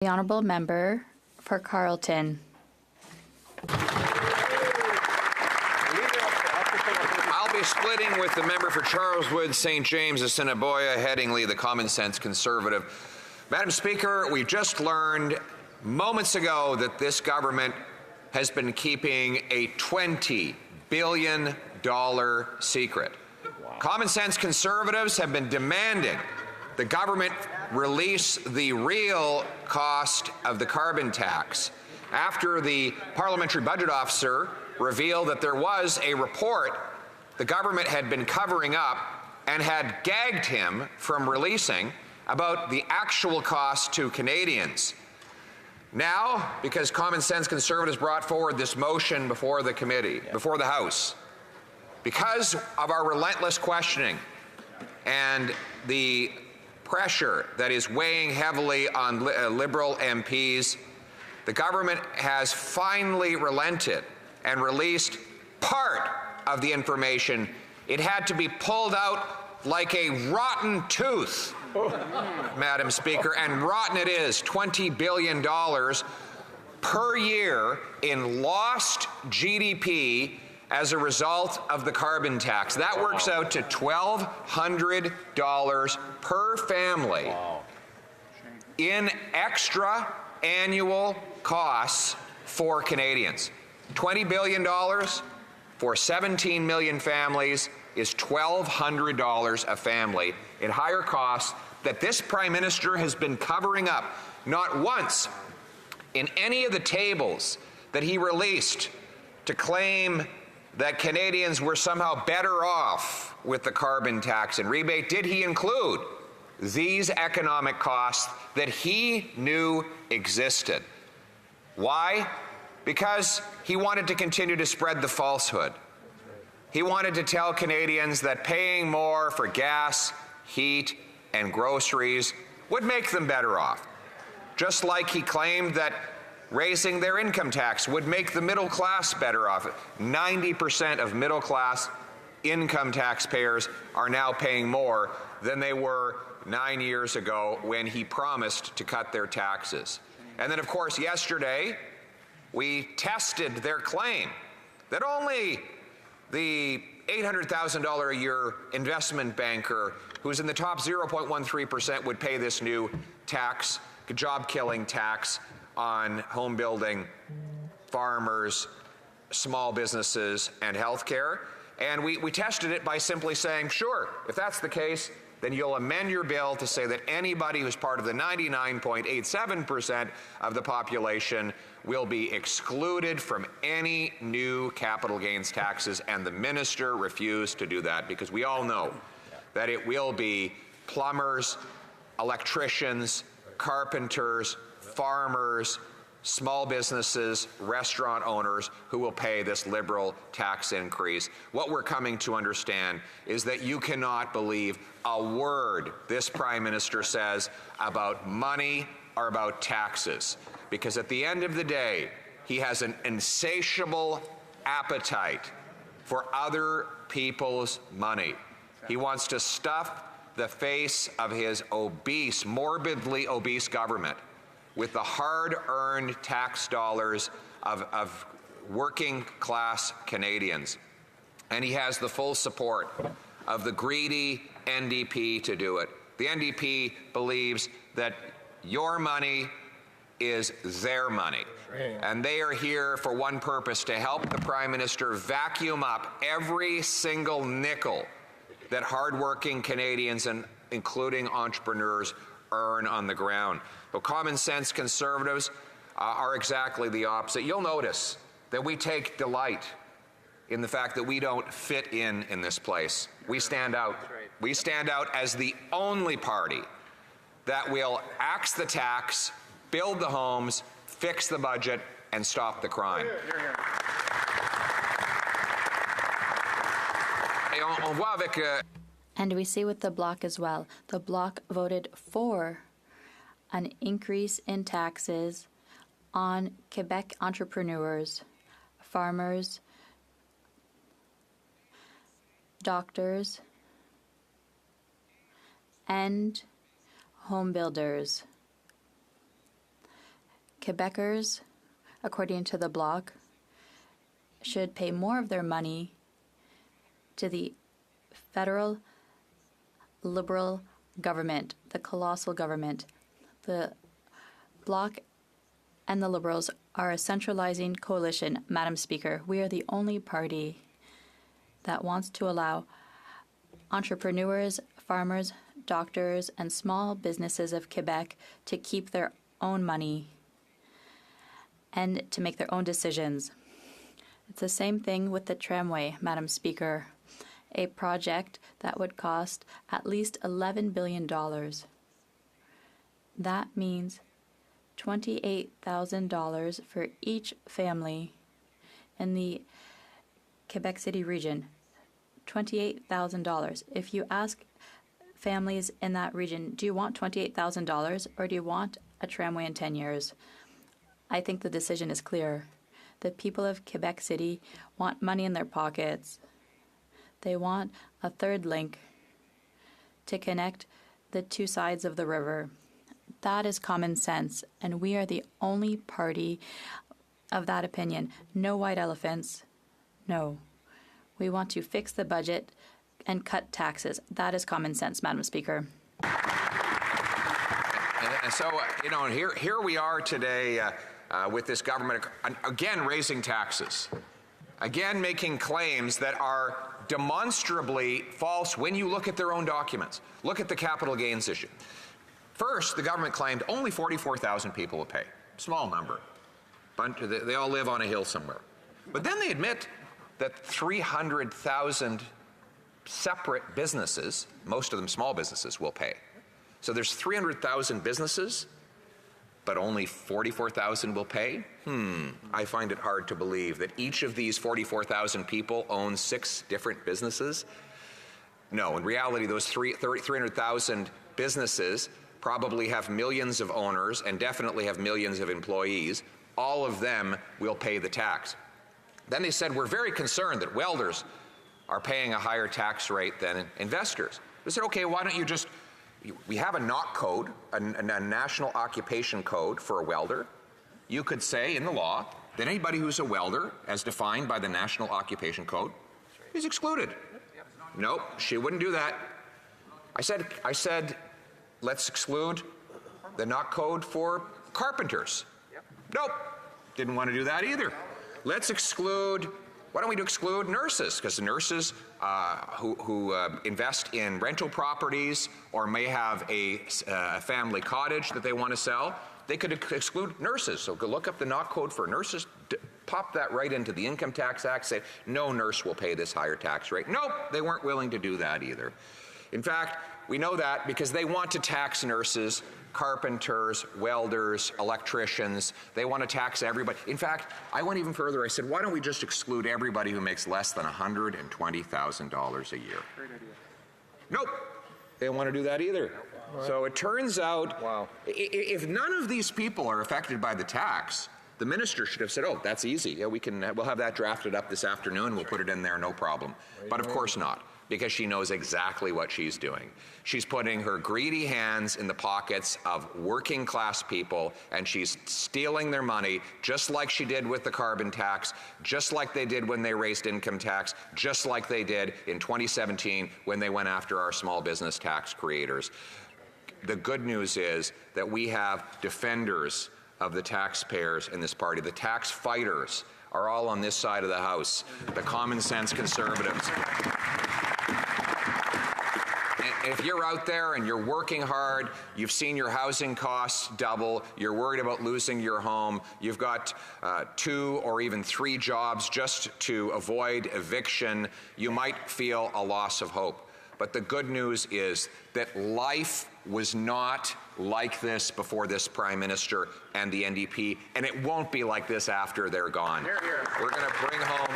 The Honourable Member for Carleton. I'll be splitting with the member for Charleswood, St. James, Assiniboia, Headingley, the Common Sense Conservative. Madam Speaker, we just learned moments ago that this government has been keeping a $20 billion secret. Wow. Common Sense Conservatives have been demanding the government release the real cost of the carbon tax after the Parliamentary Budget Officer revealed that there was a report the government had been covering up and had gagged him from releasing about the actual cost to Canadians. Now, because Common Sense Conservatives brought forward this motion before the committee, before the House, because of our relentless questioning and the pressure that is weighing heavily on Liberal MPs, the government has finally relented and released part of the information. It had to be pulled out like a rotten tooth, Madam Speaker, and rotten it is. $20 billion per year in lost GDP as a result of the carbon tax. That works out to $1,200 per family in extra annual costs for Canadians. $20 billion for 17 million families is $1,200 a family in higher costs that this Prime Minister has been covering up. Not once in any of the tables that he released to claim that Canadians were somehow better off with the carbon tax and rebate did he include these economic costs that he knew existed. Why? Because he wanted to continue to spread the falsehood. He wanted to tell Canadians that paying more for gas, heat, and groceries would make them better off. Just like he claimed that raising their income tax would make the middle class better off. 90% of middle class income taxpayers are now paying more than they were 9 years ago when he promised to cut their taxes. And then, of course, yesterday, we tested their claim that only the $800,000 a year investment banker who's in the top 0.13% would pay this new tax, job-killing tax on home building, farmers, small businesses, and healthcare. And we tested it by simply saying, sure, if that's the case, then you'll amend your bill to say that anybody who's part of the 99.87% of the population will be excluded from any new capital gains taxes, and the minister refused to do that because we all know that it will be plumbers, electricians, carpenters, farmers, small businesses, restaurant owners who will pay this Liberal tax increase. What we're coming to understand is that you cannot believe a word this Prime Minister says about money or about taxes, because at the end of the day, he has an insatiable appetite for other people's money. He wants to stuff the face of his obese, morbidly obese government with the hard-earned tax dollars of working-class Canadians. And he has the full support of the greedy NDP to do it. The NDP believes that your money is their money. And they are here for one purpose, to help the Prime Minister vacuum up every single nickel that hardworking Canadians, and including entrepreneurs, earn on the ground. But Common Sense Conservatives are exactly the opposite. You'll notice that we take delight in the fact that we don't fit in this place. We stand out. We stand out as the only party that will axe the tax, build the homes, fix the budget, and stop the crime. And we see with the Bloc as well. The Bloc voted for an increase in taxes on Quebec entrepreneurs, farmers, doctors, and home builders. Quebecers, according to the Bloc, should pay more of their money to the federal Liberal government, the colossal government. The Bloc and the Liberals are a centralizing coalition, Madam Speaker. We are the only party that wants to allow entrepreneurs, farmers, doctors, and small businesses of Quebec to keep their own money and to make their own decisions. It's the same thing with the tramway, Madam Speaker, a project that would cost at least $11 billion. That means $28,000 for each family in the Quebec City region. $28,000. If you ask families in that region, do you want $28,000 or do you want a tramway in 10 years? I think the decision is clear. The people of Quebec City want money in their pockets. They want a third link to connect the two sides of the river. That is common sense, and we are the only party of that opinion. No white elephants. No. We want to fix the budget and cut taxes. That is common sense, Madam Speaker. And so, here we are today with this government, again, raising taxes, again, making claims that are demonstrably false when you look at their own documents. Look at the capital gains issue. First, the government claimed only 44,000 people will pay. Small number. They all live on a hill somewhere. But then they admit that 300,000 separate businesses, most of them small businesses, will pay. So there's 300,000 businesses, but only 44,000 will pay? I find it hard to believe that each of these 44,000 people owns 6 different businesses. No, in reality, those 300,000 businesses probably have millions of owners and definitely have millions of employees. All of them will pay the tax. Then they said, we're very concerned that welders are paying a higher tax rate than investors. They said, okay, why don't you just, we have a NOC code, a National Occupation Code for a welder. You could say in the law that anybody who's a welder, as defined by the National Occupation Code, is excluded. Nope, she wouldn't do that. I said, let's exclude the NOC code for carpenters. Nope, didn't want to do that either. Let's exclude, why don't we exclude nurses? Because the nurses who invest in rental properties or may have a family cottage that they want to sell, they could exclude nurses. So go look up the NOC code for nurses, pop that right into the Income Tax Act, say no nurse will pay this higher tax rate. Nope, they weren't willing to do that either. In fact, we know that because they want to tax nurses, carpenters, welders, electricians. They want to tax everybody. In fact, I went even further. I said, why don't we just exclude everybody who makes less than $120,000 a year? Great idea. Nope. They don't want to do that either. Right. So it turns out, if none of these people are affected by the tax, the minister should have said, oh, that's easy. Yeah, we'll have that drafted up this afternoon. We'll put it in there, no problem. But of course not, because she knows exactly what she's doing. She's putting her greedy hands in the pockets of working class people, and she's stealing their money, just like she did with the carbon tax, just like they did when they raised income tax, just like they did in 2017 when they went after our small business tax creators. The good news is that we have defenders of the taxpayers in this party. The tax fighters are all on this side of the House, the common sense conservatives. And if you're out there and you're working hard, you've seen your housing costs double, you're worried about losing your home, you've got 2 or even 3 jobs just to avoid eviction, you might feel a loss of hope. But the good news is that life was not like this before this Prime Minister and the NDP, and it won't be like this after they're gone. Hear, hear. We're going to bring home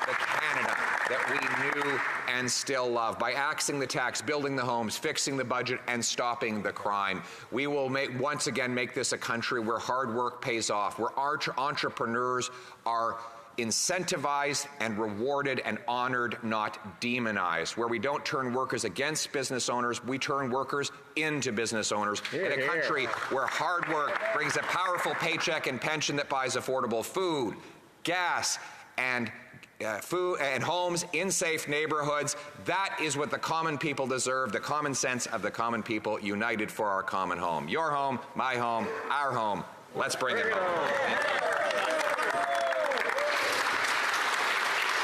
the Canada that we knew and still love by axing the tax, building the homes, fixing the budget, and stopping the crime. We will once again make this a country where hard work pays off, where entrepreneurs are incentivized and rewarded and honored, not demonized, where we don't turn workers against business owners, we turn workers into business owners in a country where hard work brings a powerful paycheck and pension that buys affordable food, gas, and homes in safe neighborhoods. That is what the common people deserve, the common sense of the common people united for our common home. Your home, my home, our home. Let's bring it home.